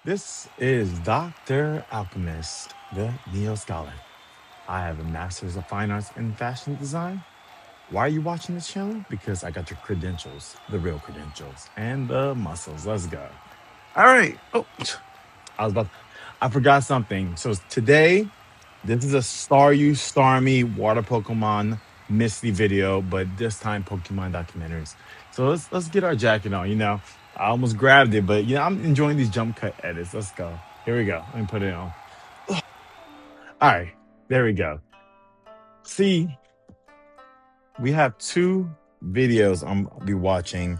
This is Dr. Alchemist, the Neo Scholar. I have a Master's of Fine Arts in Fashion Design. Why are you watching this channel? Because I got your credentials, the real credentials, and the muscles. Let's go. All right. Oh, I was about. I forgot something. So today, this is a Staryu, Starmie, Water Pokemon, Misty video, but this time Pokemon documentaries. So let's get our jacket on. I almost grabbed it, but I'm enjoying these jump cut edits. Let's go. Here we go. Let me put it on. All right, there we go. See, we have two videos I'll be watching.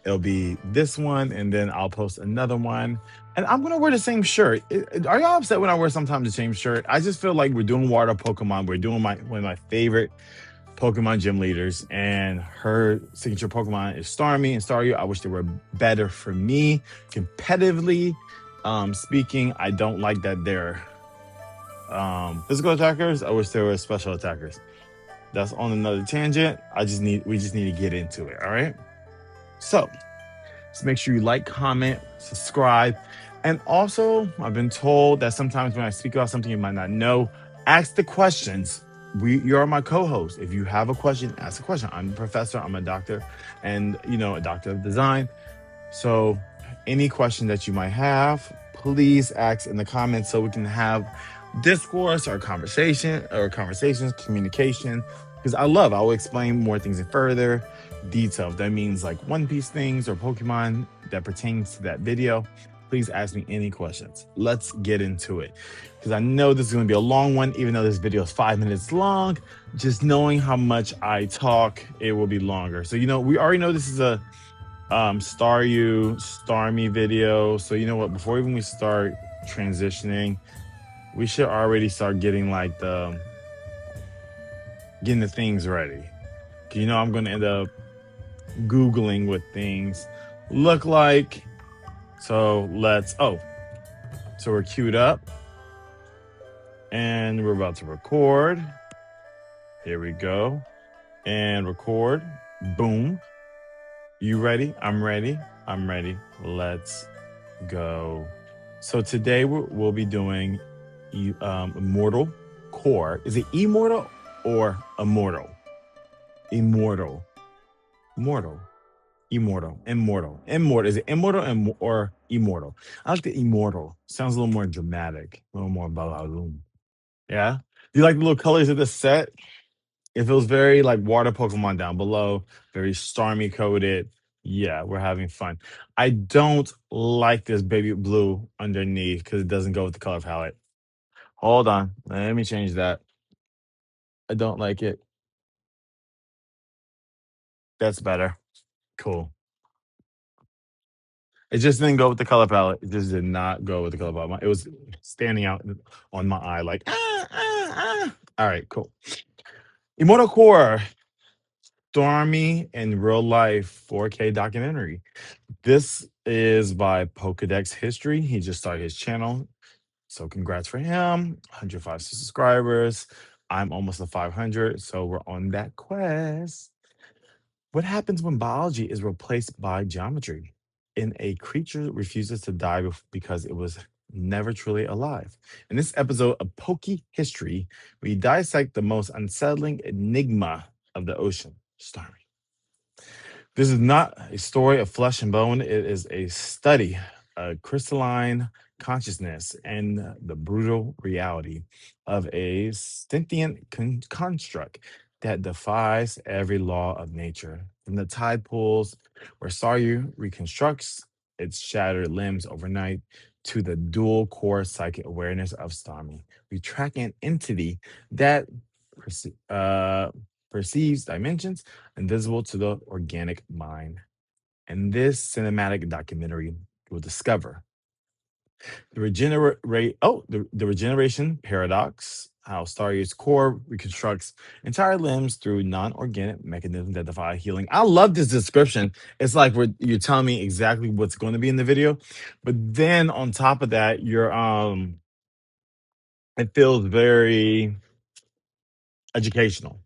It'll be this one, and then I'll post another one. And I'm gonna wear the same shirt. Are y'all upset when I wear sometimes the same shirt? I just feel like we're doing water Pokemon. We're doing one of my favorite Pokemon gym leaders, and her signature Pokemon is Starmie and Staryu. I wish they were better for me competitively. Speaking, I don't like that they're physical attackers. I wish they were special attackers. That's on another tangent. We just need to get into it. All right. So just make sure you like, comment, subscribe. And also, I've been told that sometimes when I speak about something you might not know, ask the questions. You're my co-host. If you have a question, ask a question. I'm a professor, I'm a doctor, and a doctor of design. So any question that you might have, please ask in the comments so we can have discourse or conversations, communication. Because I will explain more things in further detail. If that means like One Piece things or Pokemon that pertains to that video, please ask me any questions. Let's get into it. Because I know this is going to be a long one, even though this video is 5 minutes long. Just knowing how much I talk, it will be longer. So, we already know this is a Staryu, Starmie video. So you know what? Before even we start transitioning, we should already start getting the things ready. I'm gonna end up Googling what things look like. So so we're queued up and we're about to record. Here we go. And record. Boom. You ready? I'm ready. I'm ready. Let's go. So today we'll be doing Immortal Core. Is it Immortal or Immortal? Immortal. Mortal. Immortal. Immortal. Immortal. Is it immortal or immortal? I like the immortal. Sounds a little more dramatic, a little more balaloon. Yeah? Do you like the little colors of the set? It feels very like water Pokemon down below, very stormy coded. Yeah, we're having fun. I don't like this baby blue underneath because it doesn't go with the color palette. Hold on. Let me change that. I don't like it. That's better. Cool. It just didn't go with the color palette. It just did not go with the color palette. It was standing out on my eye like, ah, ah, ah. All right, cool. Immortal Core, Stormy in real life 4K documentary. This is by Pokedex History. He just started his channel. So congrats for him. 105 subscribers. I'm almost at 500. So we're on that quest. What happens when biology is replaced by geometry? And a creature refuses to die because it was never truly alive. In this episode of Poke History, we dissect the most unsettling enigma of the ocean, Starry. This is not a story of flesh and bone. It is a study of crystalline consciousness and the brutal reality of a sentient construct that defies every law of nature. From the tide pools where Staryu reconstructs its shattered limbs overnight to the dual core psychic awareness of Starmie, we track an entity that perceives dimensions invisible to the organic mind. In this cinematic documentary, you'll discover the regeneration paradox, how Staryu's core reconstructs entire limbs through non-organic mechanisms that defy healing. I love this description. It's like you're telling me exactly what's going to be in the video, but then on top of that, it feels very educational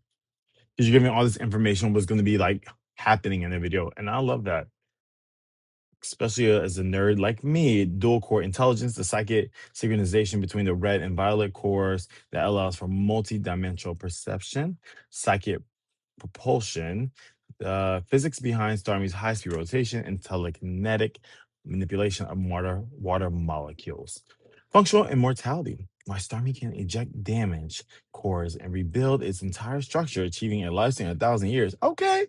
because you're giving all this information what's going to be like happening in the video, and I love that. especially as a nerd like me, dual core intelligence, the psychic synchronization between the red and violet cores that allows for multi-dimensional perception, psychic propulsion, the physics behind Starmie's high-speed rotation, and telekinetic manipulation of water molecules. Functional immortality. Why Starmie can eject damage cores and rebuild its entire structure, achieving a lifespan of 1,000 years. Okay,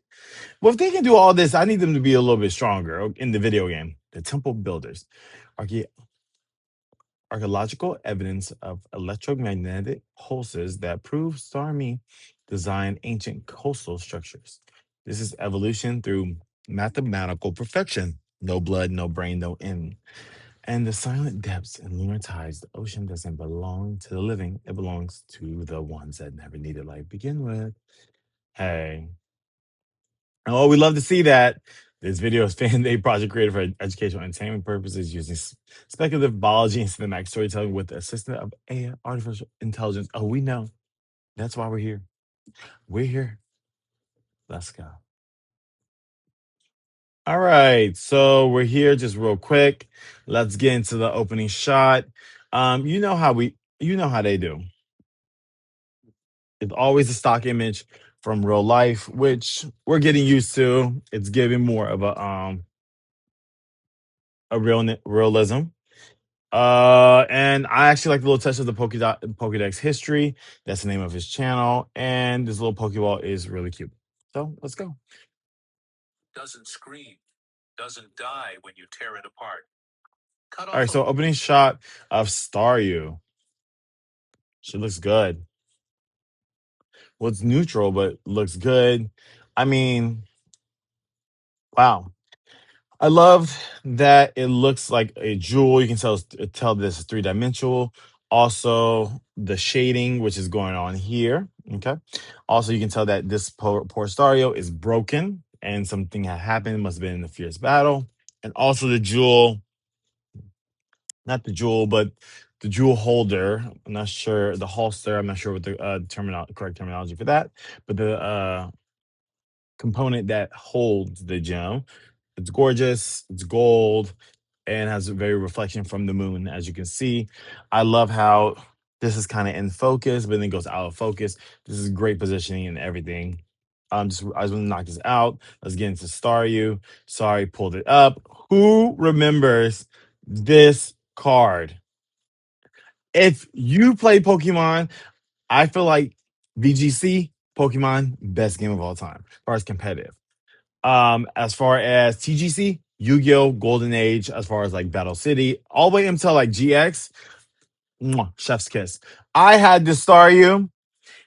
well, if they can do all this, I need them to be a little bit stronger in the video game. The temple builders. Archae- Archaeological evidence of electromagnetic pulses that prove Starmie designed ancient coastal structures. This is evolution through mathematical perfection. No blood, no brain, no end. And the silent depths and lunar tides, the ocean doesn't belong to the living, it belongs to the ones that never needed life to begin with. Hey, oh, we love to see that. This video is fan-made project created for educational entertainment purposes using speculative biology and cinematic storytelling with the assistance of AI, artificial intelligence. Oh, we know. That's why we're here. We're here. Let's go. All right. So we're here just real quick. Let's get into the opening shot. You know how they do. It's always a stock image from real life, which we're getting used to. It's giving more of a realism. And I actually like the little touch of the Pokedex History. That's the name of his channel. And this little Pokeball is really cute. So let's go. Doesn't scream, doesn't die when you tear it apart. All right, so opening shot of Staryu. She looks good. Well, it's neutral, but looks good. I mean, wow. I love that it looks like a jewel. You can tell this is three-dimensional. Also, the shading, which is going on here. Okay. Also, you can tell that this poor Staryu is broken and something had happened. Must have been in a fierce battle. And also the jewel, not the jewel, but the jewel holder. I'm not sure the holster. I'm not sure what the correct terminology for that, but the component that holds the gem. It's gorgeous. It's gold and has a very reflection from the moon, as you can see. I love how this is kind of in focus, but then it goes out of focus. This is great positioning and everything. I just want to knock this out. Let's get into Staryu. Sorry, pulled it up. Who remembers this card? If you play Pokemon, I feel like VGC, Pokemon, best game of all time, as far as competitive. As far as TGC, Yu-Gi-Oh! Golden Age, as far as like Battle City, all the way until like GX, chef's kiss. I had to Staryu,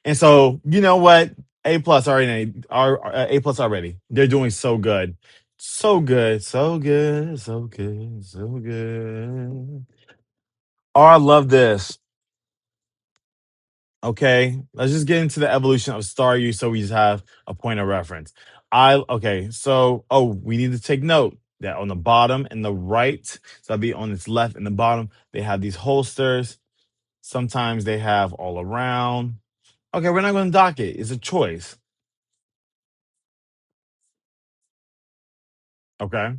and so you know what? A plus already, A plus already. They're doing so good, so good, so good, so good, so good. Oh, I love this. Okay, let's just get into the evolution of Staryu so we just have a point of reference. We need to take note that on the bottom and the right, so that'll be on its left and the bottom, they have these holsters. Sometimes they have all around. Okay, we're not going to dock it. It's a choice. Okay,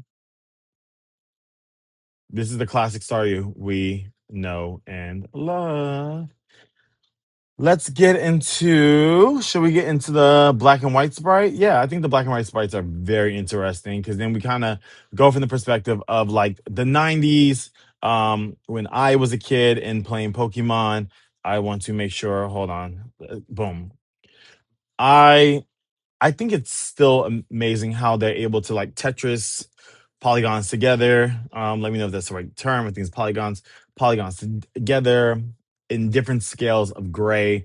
this is the classic Staryu we know and love. Let's get into. Should we get into the black and white sprite? Yeah, I think the black and white sprites are very interesting because then we kind of go from the perspective of like the 90s. When I was a kid and playing Pokemon, I want to make sure. Hold on. Boom. I I think it's still amazing how they're able to like Tetris polygons together. Let me know if that's the right term. I think it's polygons together in different scales of gray.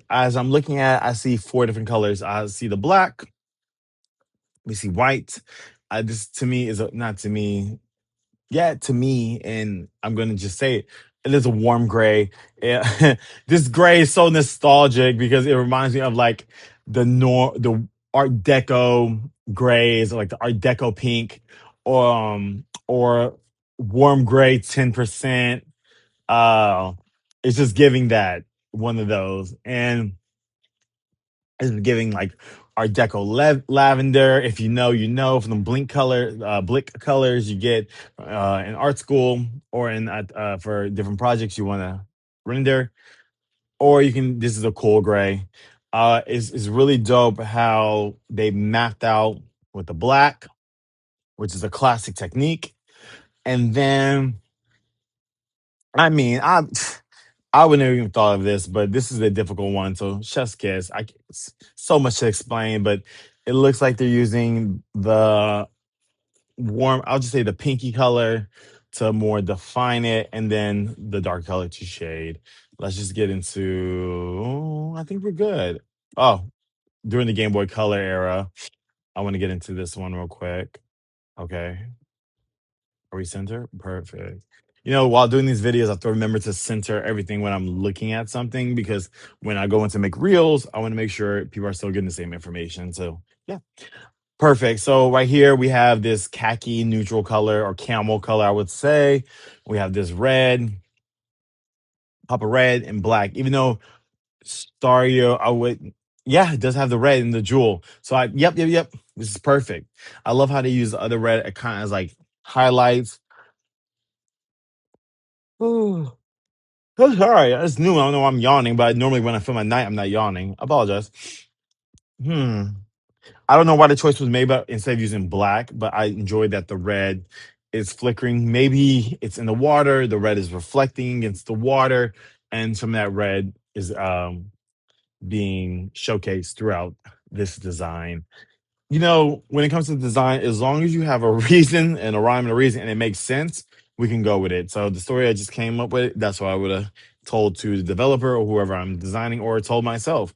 As I'm looking at, I see four different colors. I see the black. We see white. This to me is not to me. Yeah, to me, and I'm gonna just say it. It is a warm gray. Yeah, this gray is so nostalgic because it reminds me of like the Art Deco grays, or like the Art Deco pink, or warm gray 10%. Uh, it's just giving that one of those, and it's giving like Art Deco lavender. If you know, you know from the Blick colors you get in art school or in for different projects you want to render. Or you can. This is a cool gray. Is really dope how they mapped out with the black, which is a classic technique, and then I mean I wouldn't have even thought of this, but this is a difficult one. So chef's kiss. So much to explain, but it looks like they're using the warm. I'll just say the pinky color to more define it, and then the dark color to shade. Let's just get into. I think we're good. Oh, during the Game Boy Color era, I want to get into this one real quick. Okay, are we center? Perfect. You know, while doing these videos, I have to remember to center everything when I'm looking at something because when I go in to make reels, I want to make sure people are still getting the same information. So, yeah, perfect. So, right here, we have this khaki neutral color or camel color, I would say. We have this red, pop of red, and black. Even though Staryu, I would, yeah, it does have the red and the jewel. So, yep. This is perfect. I love how they use the other red. It kind of as like highlights. Oh, sorry, it's new. I don't know why I'm yawning, but normally when I film at night, I'm not yawning. I apologize. Hmm. I don't know why the choice was made, but instead of using black, but I enjoyed that the red is flickering. Maybe it's in the water. The red is reflecting against the water, and some of that red is being showcased throughout this design. You know, when it comes to design, as long as you have a reason and a rhyme and a reason and it makes sense, we can go with it. So the story I just came up with, that's what I would have told to the developer or whoever I'm designing, or told myself.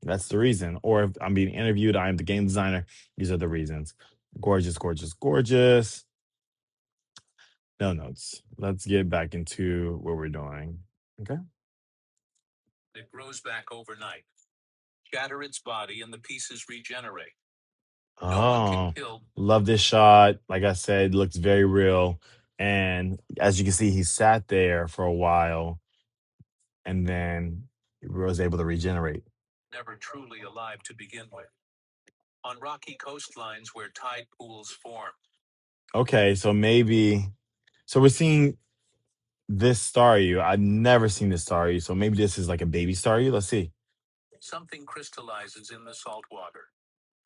That's the reason. Or if I'm being interviewed, I am the game designer. These are the reasons. Gorgeous, gorgeous, gorgeous. No notes. Let's get back into what we're doing. Okay. It grows back overnight. Shatter its body and the pieces regenerate. Oh, love this shot. Like I said, looks very real. And as you can see, he sat there for a while and then he was able to regenerate. Never truly alive to begin with. On rocky coastlines where tide pools form. Okay, so maybe, so we're seeing this Staryu. I've never seen this Staryu, so maybe this is like a baby Staryu. Let's see. Something crystallizes in the salt water.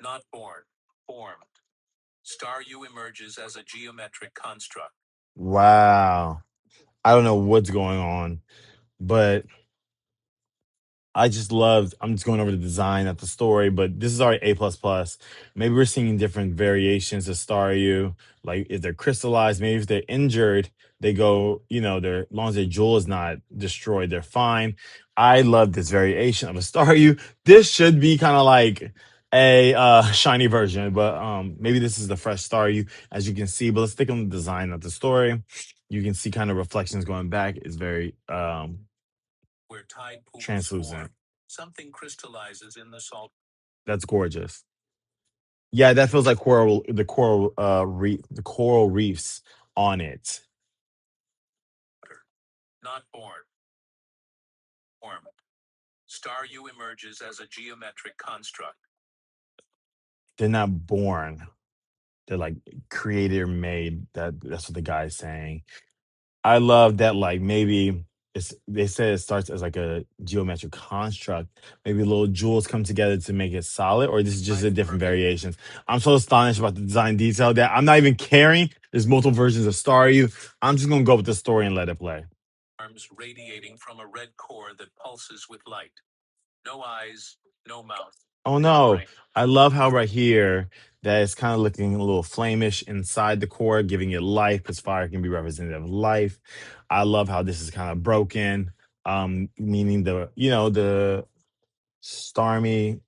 Not born, formed. Staryu emerges as a geometric construct. Wow. I don't know what's going on, but I just loved. I'm just going over the design, not the story, but this is already A plus plus. Maybe we're seeing different variations of Staryu. Like if they're crystallized, maybe if they're injured, they go. You know, as long as their jewel is not destroyed, they're fine. I love this variation of a Staryu. This should be kind of like a shiny version, but maybe this is the fresh Staryu, as you can see. But let's stick on the design, not the story. You can see kind of reflections going back. It's very where tide pools translucent. Form. Something crystallizes in the salt. That's gorgeous. Yeah, that feels like the coral reefs on it. Not born. Formed. Staryu emerges as a geometric construct. They're not born. They're like creator made. That's what the guy's saying. I love that, like, maybe they say it starts as like a geometric construct. Maybe little jewels come together to make it solid, or this is just a different variations. I'm so astonished about the design detail that I'm not even caring. There's multiple versions of Staryu. I'm just gonna go with the story and let it play. Arms radiating from a red core that pulses with light. No eyes, no mouth. Oh no. I love how right here that it's kind of looking a little flamish inside the core, giving it life because fire can be representative of life. I love how this is kind of broken, meaning the the Staryu.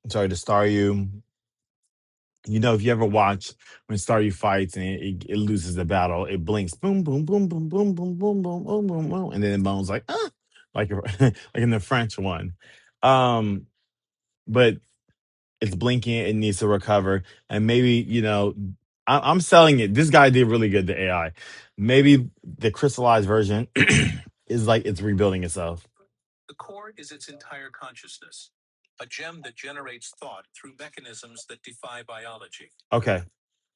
You know, if you ever watch when Staryu fights and it loses the battle, it blinks, boom, boom, boom, boom, boom, boom, boom, boom, boom, boom, boom, and then it moans like, ah, like like in the French one. Um, but it's blinking, it needs to recover, and maybe I'm selling it. This guy did really good. The AI, maybe the crystallized version is like it's rebuilding itself. The core is its entire consciousness. Okay.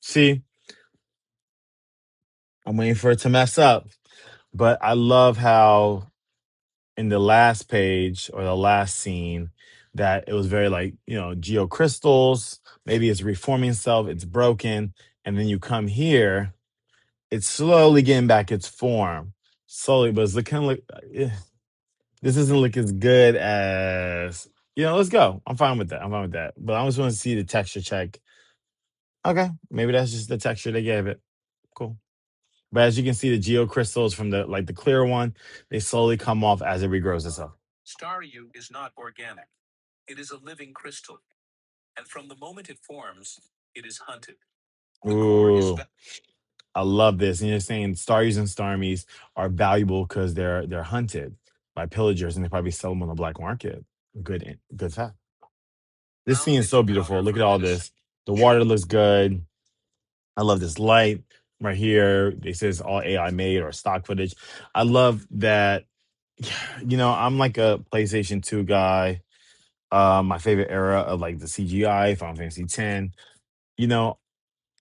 See, I'm waiting for it to mess up. But I love how in the last page or the last scene that it was very like, geocrystals, maybe it's reforming itself, it's broken. And then you come here, it's slowly getting back its form. Slowly, but it's kind of like, this doesn't look as good as, let's go. I'm fine with that. I'm fine with that. But I just want to see the texture check. Okay, maybe that's just the texture they gave it. Cool. But as you can see, the geocrystals from the clear one, they slowly come off as it regrows itself. Ooh, I love this. And you're saying Staryus and Starmies are valuable because they're hunted by pillagers and they probably sell them on the black market. Good fact. This scene is so beautiful. Look at all this. The water looks good. I love this light right here. It says all AI made or stock footage. I love that. I'm like a PlayStation 2 guy. My favorite era of like the CGI, Final Fantasy 10. You know,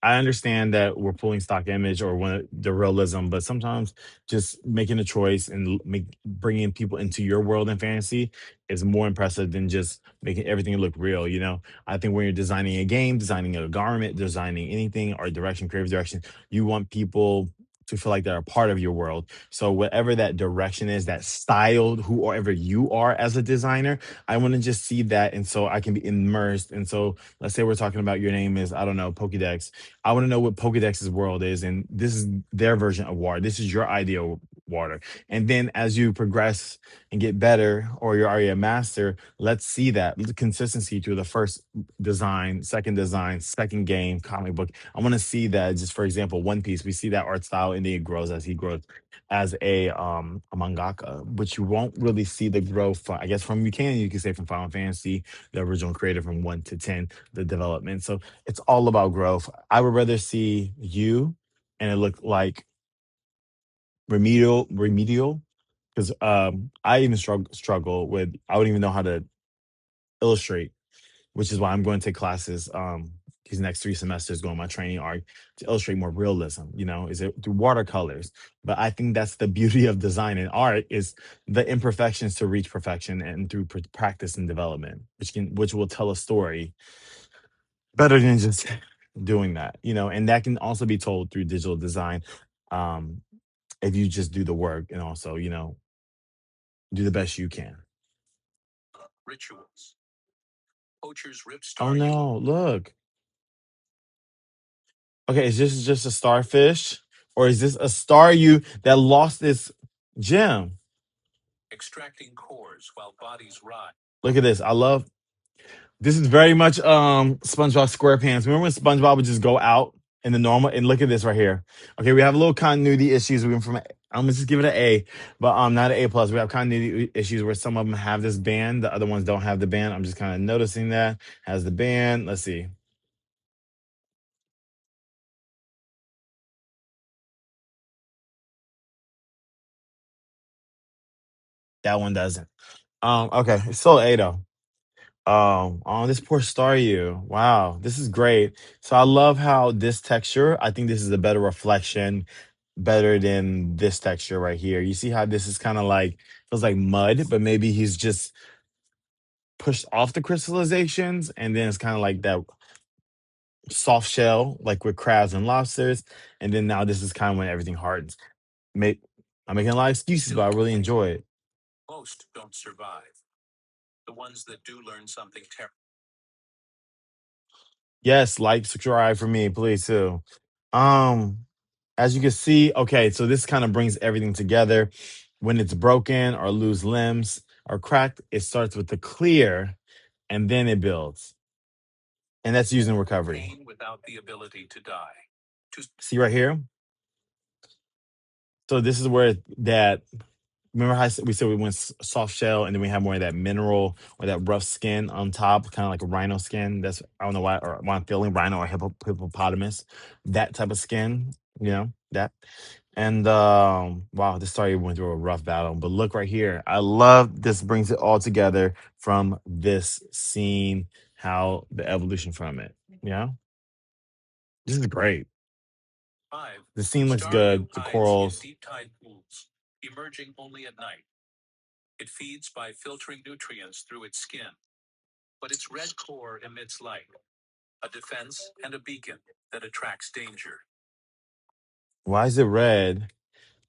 I understand that we're pulling stock image or the realism, but sometimes just making a choice and bringing people into your world in fantasy is more impressive than just making everything look real. I think when you're designing a game, designing a garment, designing anything or direction, creative direction, you want people to feel like they're a part of your world. So whatever that direction is, that style, whoever you are as a designer, I want to just see that, and so I can be immersed. And so let's say we're talking about your name is, I don't know, Pokedex. I want to know what Pokedex's world is, and this is their version of water. This is your ideal water. And then as you progress and get better, or you're already a master, let's see that consistency through the first design, second game, comic book. I want to see that. Just for example, One Piece, we see that art style, and then it grows as he grows as a mangaka, but you won't really see the growth. I guess you can say from Final Fantasy, the original creator from 1 to 10, the development. So it's all about growth. I would rather see you and it look like remedial, because I even struggle with, I wouldn't even know how to illustrate, which is why I'm going to take classes these next 3 semesters, going my training arc to illustrate more realism. Is it through watercolors? But I think that's the beauty of design and art, is the imperfections to reach perfection, and through practice and development, which will tell a story better than just doing that. And that can also be told through digital design, um if you just do the work and also do the best you can. Oh no, look. Okay, is this just a starfish, or is this a Staryu that lost its gem? Look at this. I love this. Is very much SpongeBob SquarePants. Remember when SpongeBob would just go out in the normal, and look at this right here. Okay, we have a little continuity issues. We went from I'm gonna just give it an A, but not an A plus. We have continuity issues where some of them have this band, the other ones don't have the band. I'm just kind of noticing that has the band. Let's see. That one doesn't. Okay, it's still A though. Oh, this poor Staryu. Wow, this is great. So I love how this texture, I think this is a better reflection, better than this texture right here. You see how this is kind of like, feels like mud, but maybe he's just pushed off the crystallizations, and then it's kind of like that soft shell, like with crabs and lobsters. And then now this is kind of when everything hardens. Make I'm making a lot of excuses, but I really enjoy it. Yes, like, subscribe for me, please too. Um, as you can see, okay, so this kind of brings everything together. When it's broken or lose limbs or cracked, it starts with the clear and then it builds. And that's using recovery. See right here? So this is where that, remember how we said we went soft shell, and then we have more of that mineral or that rough skin on top, kind of like a rhino skin. That's, I don't know why, or why I'm feeling rhino or hippopotamus, that type of skin, that. And wow, this Staryu went through a rough battle. But look right here. I love this brings it all together from this scene, how the evolution from it. Yeah. This is great. The scene looks good. The corals. Why is it red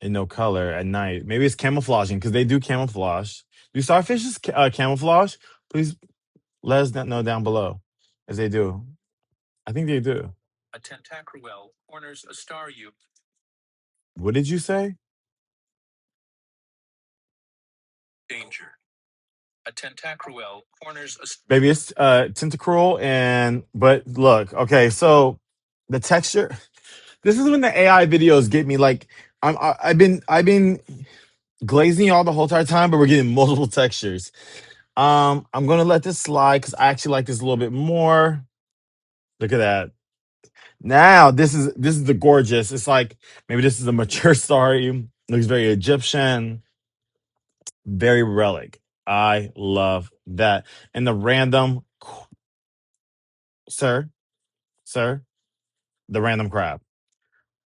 and no color at night? Maybe it's camouflaging because they do camouflage. Do starfishes camouflage? Please let us know down below as they do. I think they do. What did you say? Maybe it's tentacruel and but look, okay, so the texture. This is when the AI videos get me. Like I've been glazing y'all the whole entire time, but we're getting multiple textures. I'm gonna let this slide because I actually like this a little bit more. Look at that. Now this is the gorgeous. It's like maybe this is a mature story. Looks very Egyptian, very relic. I love that. And the random sir, sir, the random crab.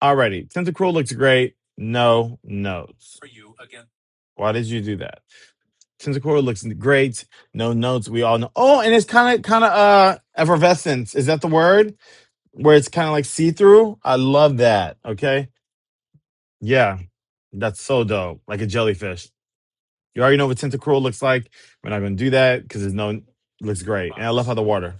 Alrighty. Tentacruel looks great. No notes. Why did you do that? Tentacruel looks great. No notes. We all know. Oh, and it's kind of effervescence. Is that the word? Where it's kind of like see-through? I love that. Okay. Yeah. That's so dope. Like a jellyfish. You already know what Tentacruel looks like. We're not gonna do that because there's no looks great. And I love how the water.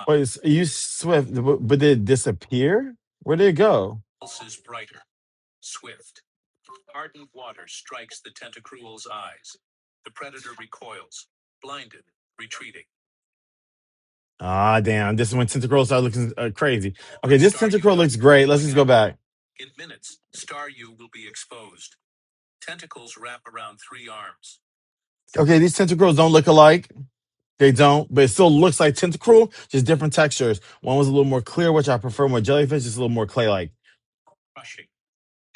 Wait, you swift, but did it disappear? Where did it go? Ah, damn. This is when Tentacruel started looking crazy. Okay, this Tentacruel looks great. Let's just go back. Okay, these Tentacruels don't look alike. They don't, but it still looks like Tentacruel, just different textures. One was a little more clear, which I prefer more jellyfish, just a little more clay-like.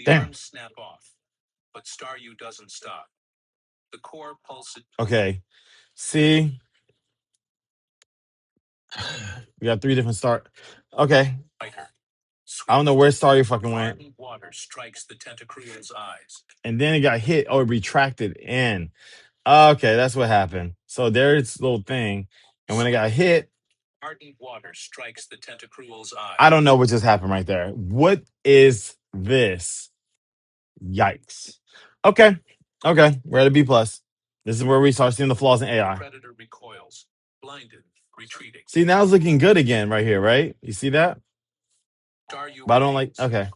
Damn. Okay. See, we got three different start. Okay. I don't know where Staryu fucking went. And then it got hit. Oh, it retracted in. Okay, that's what happened. So there's little thing. And when it got hit, I don't know what just happened right there. What is this? Yikes. Okay. Okay. We're at a B plus. This is where we start seeing the flaws in AI. See, now it's looking good again right here, right? You see that? But I don't like okay.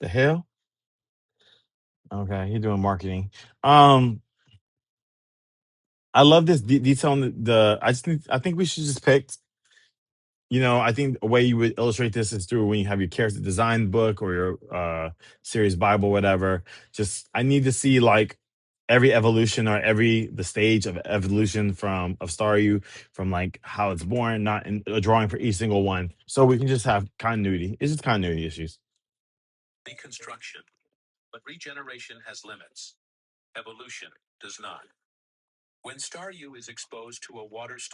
The hell? Okay, you're doing marketing. Um, I love this detail on I think we should just pick. I think a way you would illustrate this is through when you have your character design book or your series Bible, whatever. Just I need to see like every evolution or every the stage of evolution of Staryu, from like how it's born, not in a drawing for each single one, so we can just have continuity. It's just continuity issues.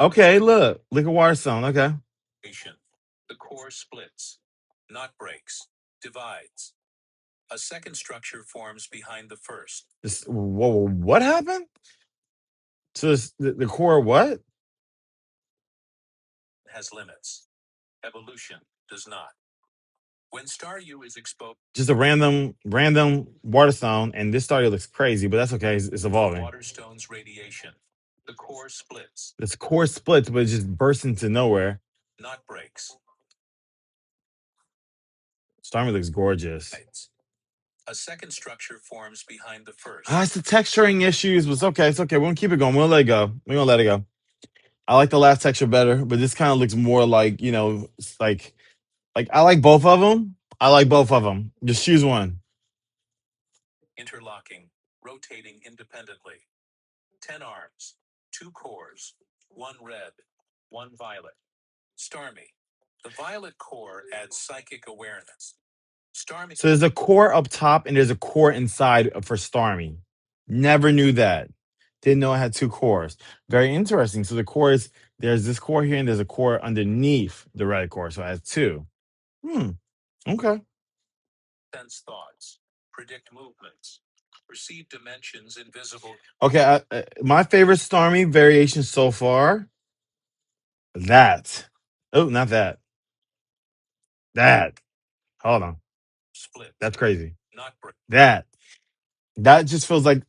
Okay, look at Waterstone. Okay, whoa, what happened to the core? What? Just a random Waterstone, and this Staryu looks crazy, but that's okay. It's evolving. This core splits, but it just bursts into nowhere. Starmie looks gorgeous. It's the texturing issues, but it's okay. It's okay. We're gonna keep it going. We're gonna let it go. We're gonna let it go. I like the last texture better, but this kind of looks more like, like I like both of them. I like both of them. Just choose one. So there's a core up top and there's a core inside for Starmie. Never knew that. Didn't know it had two cores. Very interesting. So the core is there's this core here and there's a core underneath the red core. So it has two. Hmm. Okay. Okay. My favorite Starmie variation so far. That. Oh, not that. That. Hold on. That's crazy. That. That just feels like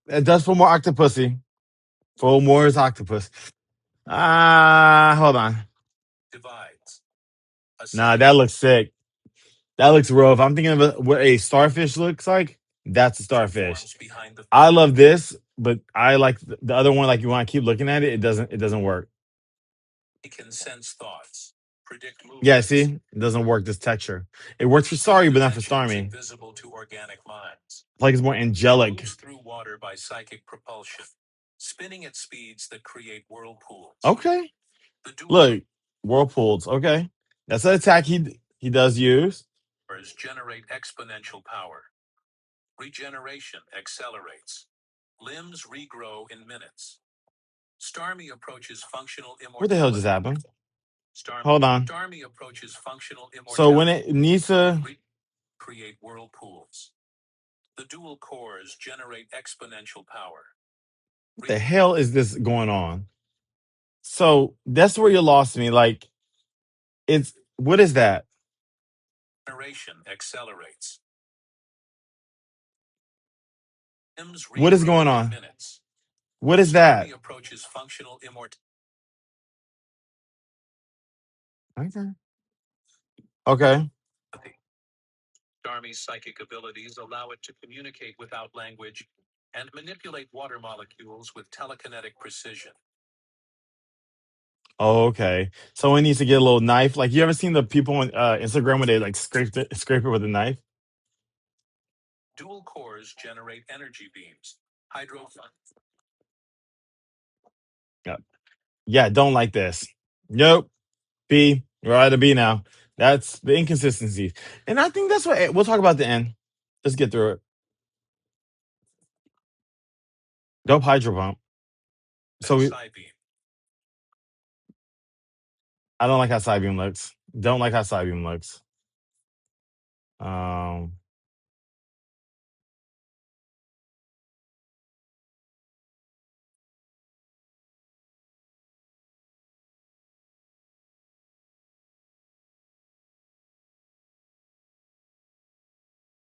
it does feel more octopusy. Feel more is octopus. Hold on. Nah, that looks sick. That looks rough. I'm thinking of what a starfish looks like. That's a starfish. I love this, but I like the other one. Like you want to keep looking at it, it doesn't. It doesn't work. Yeah, see, it doesn't work. This texture. It works for Staryu, but not for Starmie. Like it's more angelic. Okay. Look, whirlpools. Okay, that's an attack he does use. What the hell just happened? Hold on. So when it needs to, what the hell is this going on? So that's where you lost me. Like, it's what is that? What is going on? What is that? Okay. Okay. Oh, okay. So it needs to get a little knife. Like you ever seen the people on Instagram when they like scrape it with a knife? Yeah. Yeah, don't like this. Nope. B. You're at a B now. That's the inconsistency. And I think that's what we'll talk about the end. Let's get through it. Dope hydro pump. So I don't like how Cybeam looks. Don't like how Cybeam looks. Um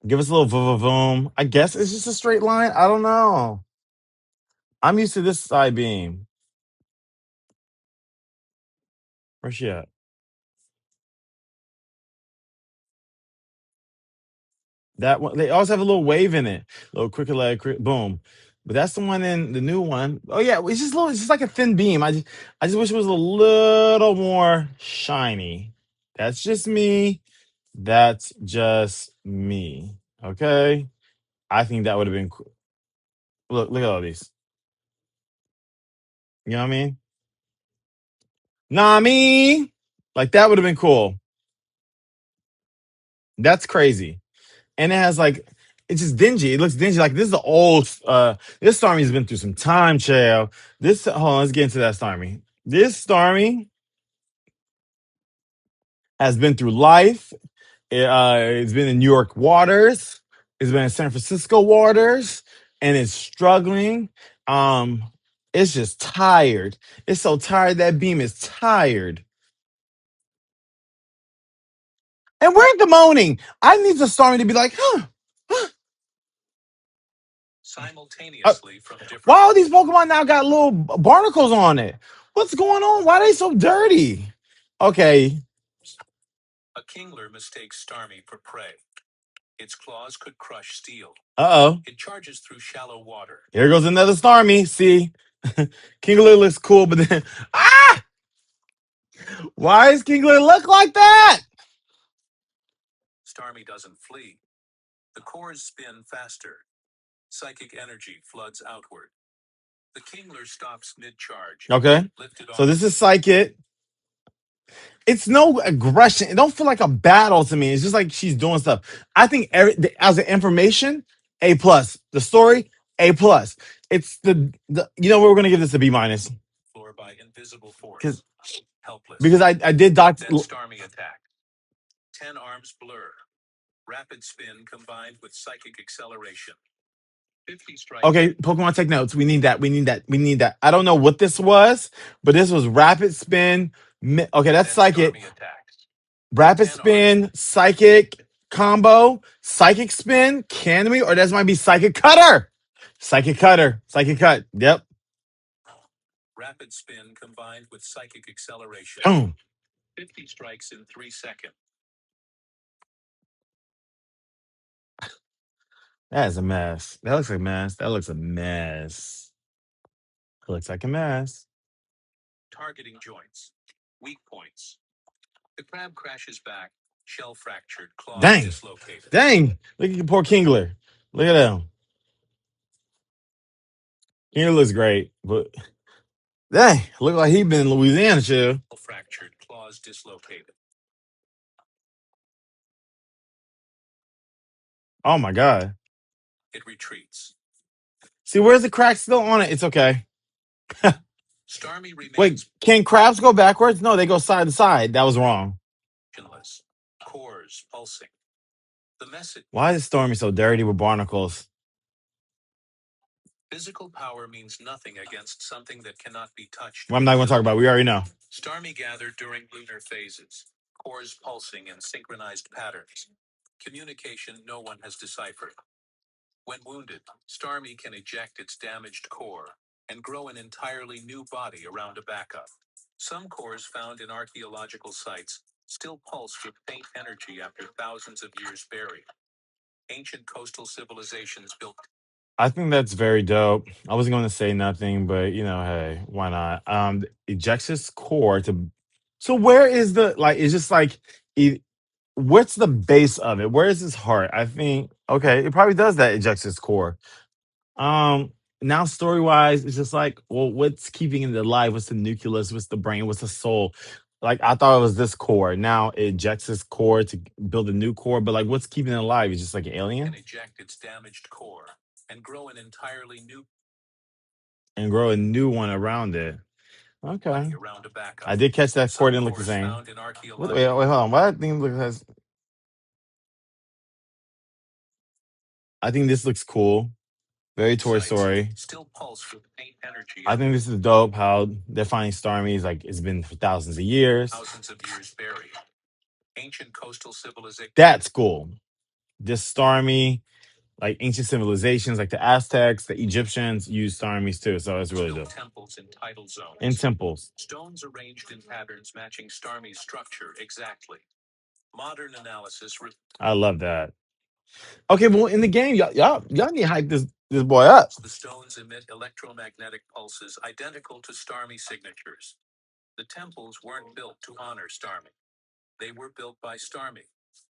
Give us a little boom. I guess it's just a straight line. I don't know. I'm used to this side beam. Where's she at? That one. They always have a little wave in it. A little quicker leg, boom. But that's the one in the new one. Oh yeah, it's just a little. It's just like a thin beam. I just wish it was a little more shiny. That's just me. That's just me. Okay. I think that would have been cool. Look at all these. You know what I mean? Nah, me. Like that would have been cool. That's crazy. And it has like it's just dingy. It looks dingy. Like this is the old this Starmie's been through some time, child. This hold on, let's get into that Starmie. This Starmie has been through life. It's been in New York waters, it's been in San Francisco waters, and it's struggling. Um, it's just tired. It's so tired that beam is tired. And where's the moaning? I need the Starmie to be like, huh. Why all these Pokemon now got little barnacles on it? What's going on? Why are they so dirty? Okay. Its claws could crush steel. Uh-oh. It charges through shallow water. Here goes another Starmie. See? Kingler looks cool, but then... Ah! Why does Kingler look like that? Starmie doesn't flee. The cores spin faster. Psychic energy floods outward. The Kingler stops mid-charge. Okay. So this is Psychic. It's no aggression. It don't feel like a battle to me. It's just like she's doing stuff. I think as an information, A plus. The story, A plus. It's the you know what, we're gonna give this a B minus. Floor by invisible force. Helpless. Because I did Then Starmie attack. 10 arms blur. Rapid spin combined with psychic acceleration. 50 strikes. Okay, Pokemon, take notes. We need that. We need that. We need that. I don't know what this was, but this was rapid spin. Okay, that's psychic. Rapid spin, psychic combo, psychic spin. Can we? Or that might be psychic cutter. Psychic cutter. Psychic cut. Yep. Rapid spin combined with psychic acceleration. Boom. 50 strikes in 3 seconds. That is a mess. That looks like a mess. That looks a mess. It looks like a mess. Targeting joints. Weak points. The crab crashes back. Shell fractured. Claws dislocated. Dang. Look at poor Kingler. Look at him. Kingler looks great, but dang, look like he been in Louisiana, chill. Fractured. Claws dislocated. Oh my God. It retreats. See, where's the crack still on it? It's okay. Starmie remains. Wait, can crabs go backwards? No, they go side to side. That was wrong. Cores pulsing. The message. Why is Starmie so dirty with barnacles? Physical power means nothing against something that cannot be touched. Well, I'm not going to talk about it. We already know. Starmie gathered during lunar phases. Cores pulsing in synchronized patterns. Communication no one has deciphered. When wounded, Starmie can eject its damaged core and grow an entirely new body around a backup. Some cores found in archaeological sites still pulse with faint energy after thousands of years buried. Ancient coastal civilizations built. I think that's very dope. I wasn't going to say nothing, but you know, hey, why not? Ejects its core to. So where is the like? It's just like, what's the base of it? Where is his heart? I think okay, it probably does that. Ejects its core. Now story wise, it's just like, well, what's keeping it alive? What's the nucleus? What's the brain? What's the soul? Like I thought it was this core. Now it ejects its core to build a new core, but like, what's keeping it alive? It's just like an alien. And eject its damaged core and grow an entirely new and grow a new one around it. Okay, I did catch that core. Didn't look the same. Wait, hold on. What I think looks? I think this looks cool. Very Toy Story. Still pulse with faint energy. I think this is dope how they're finding Starmies like it's been for thousands of years. Thousands of years buried. Ancient coastal civilization. That's cool. This Starmie, like ancient civilizations like the Aztecs, the Egyptians used Starmies too. So it's really dope. Temples in tidal zones. In temples. Stones arranged in patterns matching Starmie's structure exactly. Modern analysis. I love that. Okay, well, in the game, y'all need to hype this boy up. The stones emit electromagnetic pulses identical to Starmie signatures. The temples weren't built to honor Starmie. They were built by Starmie.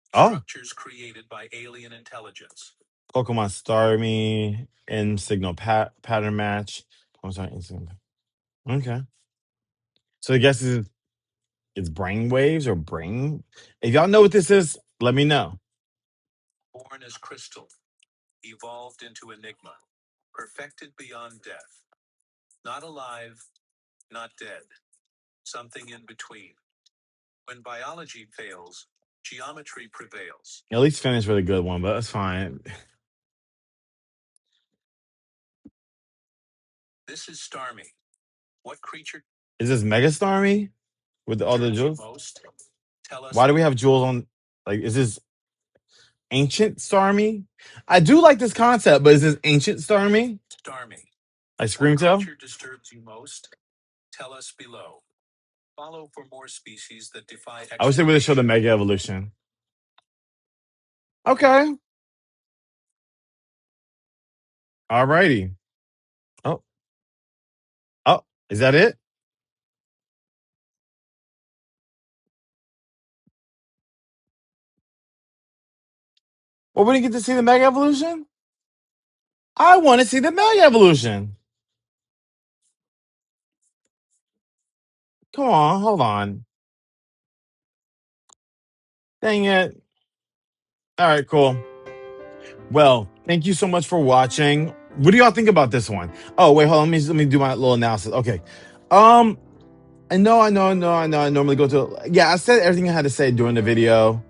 Structures created by alien intelligence. Pokemon Starmie and signal pattern match. I'm sorry. Okay. So I guess it's brain waves or brain. If y'all know what this is, let me know. Born as crystal. Evolved into enigma, perfected beyond death. Not alive, not dead. Something in between. When biology fails, geometry prevails. At least finished with a good one, but that's fine. This is Starmie. What creature? Is this Mega Starmie? With all the jewels? Why do we have jewels on? Like, is this ancient Starmie? I do like this concept, but is this ancient Starmie? Starmie. Like Screamtail? What creature disturbs you most? Tell us below. Follow for more species that defy. I wish they would have showed the Mega Evolution. Okay. Alrighty. Oh, oh, is that it? Well, we didn't get to see the Mega Evolution? I want to see the Mega Evolution. Come on, hold on. Dang it. All right, cool. Well, thank you so much for watching. What do y'all think about this one? Oh, wait, hold on. Let me do my little analysis. Okay. Um, I know. I normally go to I said everything I had to say during the video.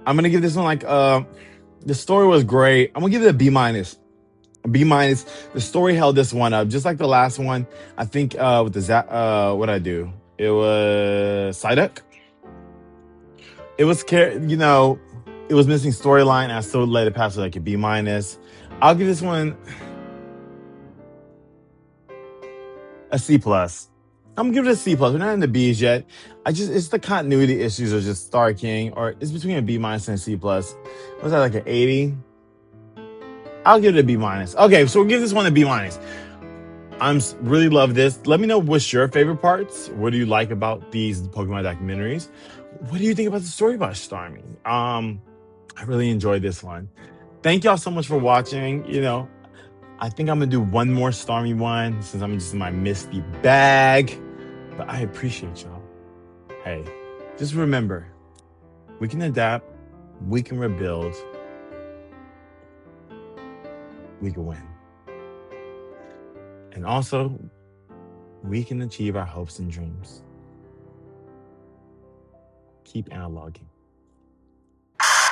I'm gonna give this one like the story was great. I'm gonna give it a B minus. A B minus. The story held this one up, just like the last one. I think with the what I do? It was Psyduck. It was it was missing storyline. I still let it pass with like a B minus. I'll give this one a C plus. I'm gonna give it a C plus. We're not in the B's yet. It's the continuity issues of just Star King, or it's between a B minus and a C plus. Was that like an 80? I'll give it a B minus. Okay, so we'll give this one a B minus. Really love this. Let me know what's your favorite parts. What do you like about these Pokemon documentaries? What do you think about the story about Starmie? I really enjoyed this one. Thank y'all so much for watching. I think I'm gonna do one more Starmie one since I'm just in my Misty bag. But I appreciate y'all. Hey, just remember, we can adapt, we can rebuild, we can win. And also, we can achieve our hopes and dreams. Keep analoging.